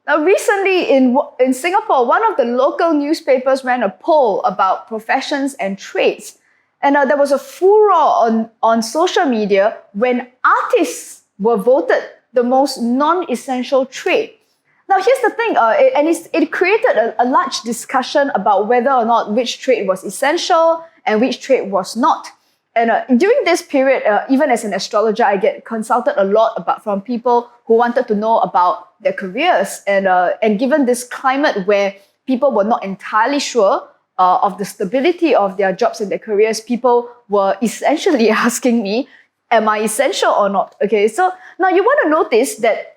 Now, recently in Singapore, one of the local newspapers ran a poll about professions and trades. And there was a furor on social media when artists were voted the most non-essential trade. Now, here's the thing, it created a large discussion about whether or not which trade was essential and which trade was not. And during this period, even as an astrologer, I get consulted a lot from people who wanted to know about their careers. And given this climate where people were not entirely sure of the stability of their jobs and their careers, people were essentially asking me, am I essential or not? Okay, so now you want to notice that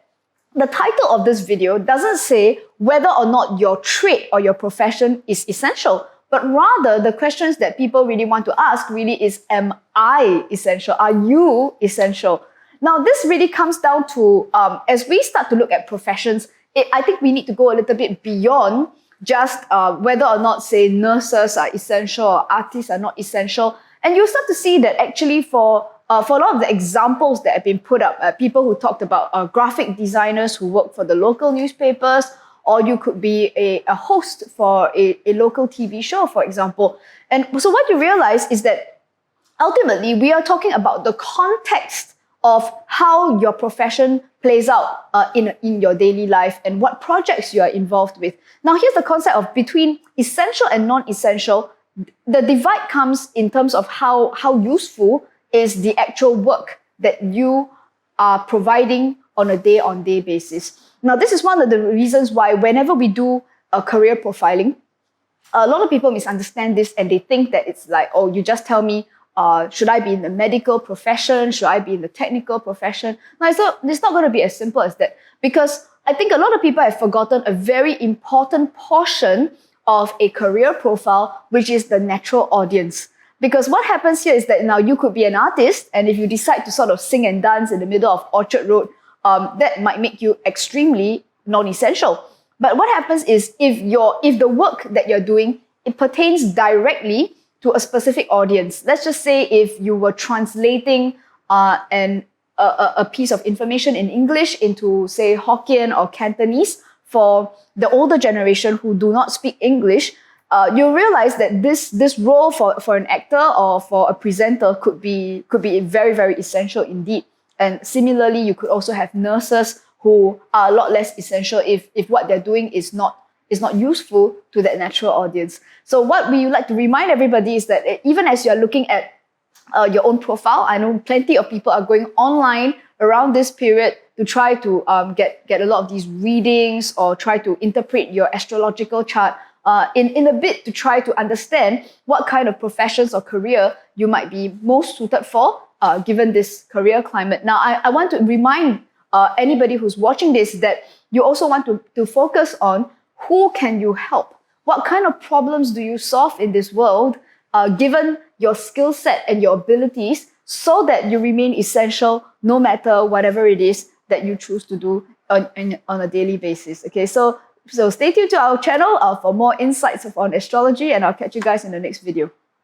the title of this video doesn't say whether or not your trade or your profession is essential, but rather the questions that people really want to ask really is, am I essential? Are you essential? Now, this really comes down to, as we start to look at professions, I think we need to go a little bit beyond just whether or not, say, nurses are essential or artists are not essential. And you start to see that actually for a lot of the examples that have been put up, people who talked about graphic designers who work for the local newspapers, or you could be a host for a local TV show, for example. And so what you realize is that ultimately we are talking about the context of how your profession plays out in your daily life and what projects you are involved with. Now, here's the concept of between essential and non-essential. The divide comes in terms of how useful is the actual work that you are providing on a day-on-day basis. Now, this is one of the reasons why whenever we do a career profiling, a lot of people misunderstand this and they think that it's like, oh, you just tell me, should I be in the medical profession? Should I be in the technical profession? Now, it's not going to be as simple as that, because I think a lot of people have forgotten a very important portion of a career profile, which is the natural audience. Because what happens here is that now you could be an artist, and if you decide to sort of sing and dance in the middle of Orchard Road, that might make you extremely non-essential. But what happens is if the work that you're doing, it pertains directly to a specific audience. Let's just say if you were translating a piece of information in English into, say, Hokkien or Cantonese for the older generation who do not speak English, you'll realize that this role for an actor or for a presenter could be very, very essential indeed. And similarly, you could also have nurses who are a lot less essential if what they're doing is not useful to that natural audience. So what we would like to remind everybody is that even as you're looking at your own profile, I know plenty of people are going online around this period to try to get a lot of these readings or try to interpret your astrological chart in a bit to try to understand what kind of professions or career you might be most suited for given this career climate. Now, I want to remind anybody who's watching this that you also want to focus on who can you help? What kind of problems do you solve in this world given your skill set and your abilities so that you remain essential no matter whatever it is that you choose to do on a daily basis. Okay, so stay tuned to our channel for more insights on astrology, and I'll catch you guys in the next video.